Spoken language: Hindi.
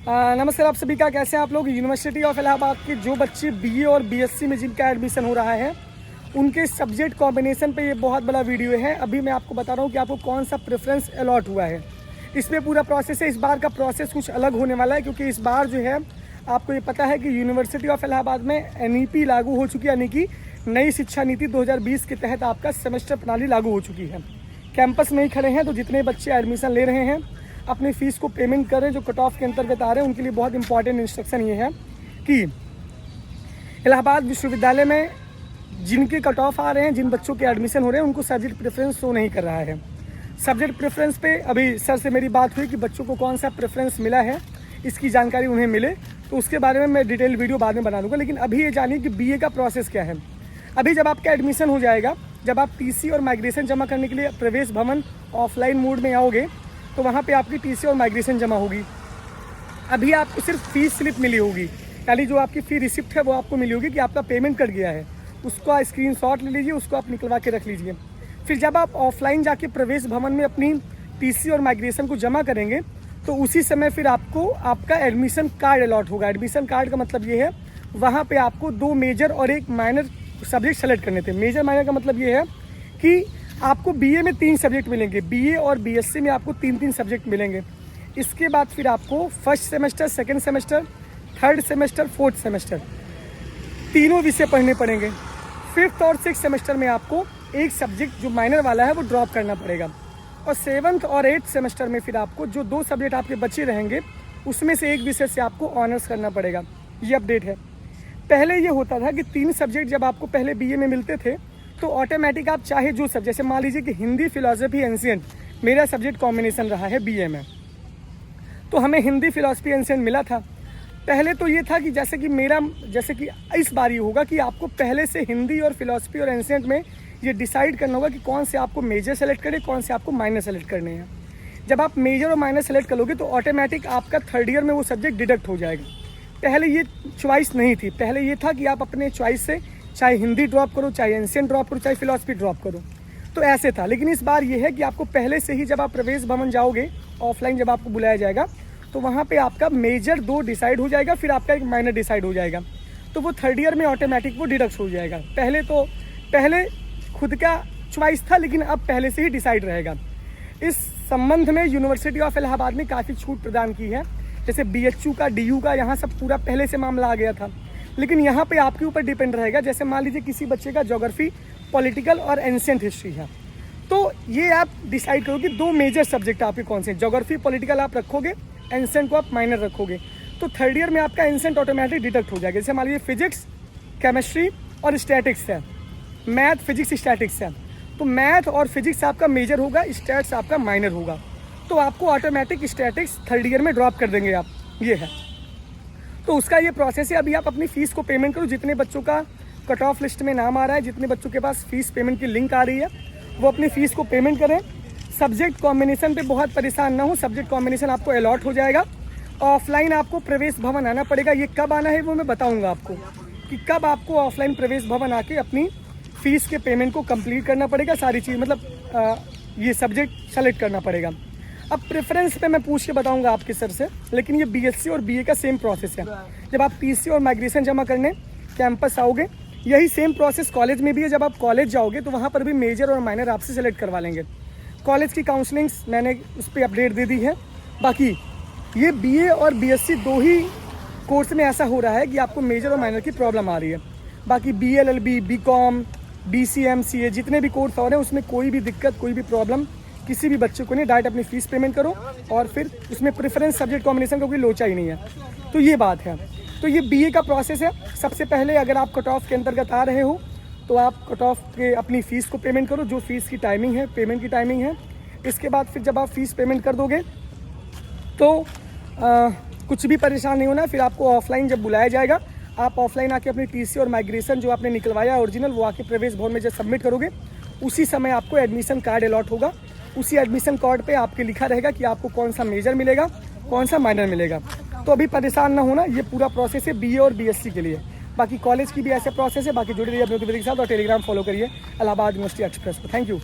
नमस्कार आप सभी का, कैसे हैं आप लोग। यूनिवर्सिटी ऑफ इलाहाबाद के जो बच्चे बीए और बीएससी में जिनका एडमिशन हो रहा है उनके सब्जेक्ट कॉम्बिनेशन पे ये बहुत बड़ा वीडियो है। अभी मैं आपको बता रहा हूँ कि आपको कौन सा प्रेफरेंस अलॉट हुआ है। इसमें पूरा प्रोसेस है। इस बार का प्रोसेस कुछ अलग होने वाला है क्योंकि इस बार जो है आपको ये पता है कि यूनिवर्सिटी ऑफ इलाहाबाद में NEP लागू हो चुकी है, यानी कि नई शिक्षा नीति 2020 के तहत आपका सेमेस्टर प्रणाली लागू हो चुकी है। कैंपस में ही खड़े हैं तो जितने बच्चे एडमिशन ले रहे हैं अपनी फ़ीस को पेमेंट करें, जो कट ऑफ के अंतर्गत आ रहे हैं उनके लिए बहुत इंपॉर्टेंट इंस्ट्रक्शन ये है कि इलाहाबाद विश्वविद्यालय में जिनके कट ऑफ आ रहे हैं, जिन बच्चों के एडमिशन हो रहे हैं, उनको सब्जेक्ट प्रेफरेंस शो नहीं कर रहा है। सब्जेक्ट प्रेफरेंस पे अभी सर से मेरी बात हुई कि बच्चों को कौन सा प्रेफरेंस मिला है, इसकी जानकारी उन्हें मिले तो उसके बारे में मैं डिटेल वीडियो बाद में बना दूँगा। लेकिन अभी ये जानिए कि BA का प्रोसेस क्या है। अभी जब आपका एडमिशन हो जाएगा, जब आप TC और माइग्रेशन जमा करने के लिए प्रवेश भवन ऑफलाइन मोड में आओगे तो वहाँ पे आपकी TC और माइग्रेशन जमा होगी। अभी आपको सिर्फ फीस स्लिप मिली होगी, यानी जो आपकी फ़ी रिसिप्ट है वो आपको मिली होगी कि आपका पेमेंट कट गया है। उसका स्क्रीनशॉट ले लीजिए, उसको आप निकलवा के रख लीजिए। फिर जब आप ऑफलाइन जाके प्रवेश भवन में अपनी TC और माइग्रेशन को जमा करेंगे तो उसी समय फिर आपको आपका एडमिशन कार्ड अलॉट होगा। एडमिशन कार्ड का मतलब ये है वहाँ पे आपको 2 मेजर और 1 माइनर सब्जेक्ट सेलेक्ट करने थे। मेजर माइनर का मतलब ये है कि आपको BA में 3 सब्जेक्ट मिलेंगे, BA और BSc में आपको 3-3 सब्जेक्ट मिलेंगे। इसके बाद फिर आपको first semester, second semester, third semester, fourth semester तीनों विषय पढ़ने पड़ेंगे। फिफ्थ और सिक्स सेमेस्टर में आपको एक सब्जेक्ट जो माइनर वाला है वो ड्रॉप करना पड़ेगा। और सेवन्थ और 8th सेमेस्टर में फिर आपको जो 2 सब्जेक्ट आपके बचे रहेंगे उसमें से एक विषय से आपको ऑनर्स करना पड़ेगा। ये अपडेट है। पहले ये होता था कि 3 सब्जेक्ट जब आपको पहले BA में मिलते थे तो ऑटोमेटिक आप चाहे जो सब, जैसे मान लीजिए कि हिंदी, फिलॉसफी, एंशिएंट मेरा सब्जेक्ट कॉम्बिनेशन रहा है BA में, तो हमें हिंदी, फिलॉसफी, एंशिएंट मिला था। पहले तो ये था कि जैसे कि इस बार ये होगा कि आपको पहले से हिंदी और फिलॉसफी और एंशिएंट में ये डिसाइड करना होगा कि कौन से आपको मेजर सेलेक्ट करें, कौन से आपको माइनर सेलेक्ट करने हैं। जब आप मेजर और माइनर सेलेक्ट करोगे तो ऑटोमेटिक आपका थर्ड ईयर में वो सब्जेक्ट डिडक्ट हो जाएगा। पहले ये चॉइस नहीं थी। पहले ये था कि आप अपने चॉइस से चाहे हिंदी ड्रॉप करो, चाहे एंशिएंट ड्रॉप करो, चाहे फिलॉसफी ड्रॉप करो, तो ऐसे था। लेकिन इस बार ये है कि आपको पहले से ही जब आप प्रवेश भवन जाओगे ऑफलाइन, जब आपको बुलाया जाएगा तो वहाँ पे आपका मेजर 2 डिसाइड हो जाएगा, फिर आपका एक माइनर डिसाइड हो जाएगा। तो वो थर्ड ईयर में ऑटोमेटिक वो डिडक्ट हो जाएगा। पहले खुद का चॉइस था, लेकिन अब पहले से ही डिसाइड रहेगा। इस संबंध में यूनिवर्सिटी ऑफ इलाहाबाद ने काफ़ी छूट प्रदान की है। जैसे BHU का, DU का, यहाँ सब पूरा पहले से मामला आ गया था। लेकिन यहाँ पे आपके ऊपर डिपेंड रहेगा। जैसे मान लीजिए किसी बच्चे का ज्योग्राफी, पॉलिटिकल और एंशिएंट हिस्ट्री है, तो ये आप डिसाइड करो कि 2 मेजर सब्जेक्ट आपके कौन से। ज्योग्राफी, पॉलिटिकल आप रखोगे, एंशिएंट को आप माइनर रखोगे, तो थर्ड ईयर में आपका एंशिएंट ऑटोमेटिक डिडक्ट हो जाएगा। जैसे मान लीजिए फिजिक्स, केमिस्ट्री और स्टैटिक्स है, मैथ, फिजिक्स, स्टैटिक्स है, तो मैथ और फिजिक्स आपका मेजर होगा, स्टैट्स आपका माइनर होगा, तो आपको ऑटोमेटिक स्टैटिक्स थर्ड ईयर में ड्रॉप कर देंगे आप। ये है, तो उसका ये प्रोसेस है। अभी आप अपनी फ़ीस को पेमेंट करो। जितने बच्चों का कट ऑफ लिस्ट में नाम आ रहा है, जितने बच्चों के पास फ़ीस पेमेंट की लिंक आ रही है, वो अपनी फ़ीस को पेमेंट करें। सब्जेक्ट कॉम्बिनेशन पे बहुत परेशान ना हो, सब्जेक्ट कॉम्बिनेशन आपको अलॉट हो जाएगा। ऑफलाइन आपको प्रवेश भवन आना पड़ेगा। ये कब आना है वो मैं बताऊँगा आपको कि कब आपको ऑफलाइन प्रवेश भवन आके अपनी फ़ीस के पेमेंट को कंप्लीट करना पड़ेगा। सारी चीज़ मतलब ये सब्जेक्ट सेलेक्ट करना पड़ेगा। अब प्रेफरेंस पे मैं पूछ के बताऊंगा आपके सर से, लेकिन ये BSc और BA का सेम प्रोसेस है। जब आप TC और माइग्रेशन जमा करने कैंपस आओगे, यही सेम प्रोसेस कॉलेज में भी है। जब आप कॉलेज जाओगे तो वहाँ पर भी मेजर और माइनर आपसे सेलेक्ट करवा लेंगे। कॉलेज की काउंसलिंग्स मैंने उस पर अपडेट दे दी है। बाकी ये BA और BSc 2 ही कोर्स में ऐसा हो रहा है कि आपको मेजर और माइनर की प्रॉब्लम आ रही है। बाकी BLLB, BCom, BCM, CA जितने भी कोर्स हो रहे हैं उसमें कोई भी दिक्कत, कोई भी प्रॉब्लम किसी भी बच्चे को नहीं। डायरेक्ट अपनी फ़ीस पेमेंट करो और फिर उसमें प्रेफरेंस सब्जेक्ट कॉम्बिनेशन का कोई लोचा ही नहीं है। तो ये बात है। तो ये BA का प्रोसेस है। सबसे पहले अगर आप कट ऑफ के अंतर्गत आ रहे हो तो आप कट ऑफ के अपनी फ़ीस को पेमेंट करो, जो फ़ीस की टाइमिंग है, पेमेंट की टाइमिंग है। इसके बाद फिर जब आप फ़ीस पेमेंट कर दोगे तो कुछ भी परेशान नहीं होना। फिर आपको ऑफलाइन जब बुलाया जाएगा, आप ऑफलाइन आके अपनी TC और माइग्रेशन जो आपने निकलवाया ओरिजिनल, वो आके प्रवेश भवन में जब सबमिट करोगे उसी समय आपको एडमिशन कार्ड अलॉट होगा। उसी एडमिशन कार्ड पे आपके लिखा रहेगा कि आपको कौन सा मेजर मिलेगा, कौन सा माइनर मिलेगा। तो अभी परेशान ना होना, ये पूरा प्रोसेस है BA और BSc के लिए। बाकी कॉलेज की भी ऐसे प्रोसेस है। बाकी जुड़े रहिए अपने के साथ और टेलीग्राम फॉलो करिए इलाहाबाद यूनिवर्सिटी एक्सप्रेस को। Thank you.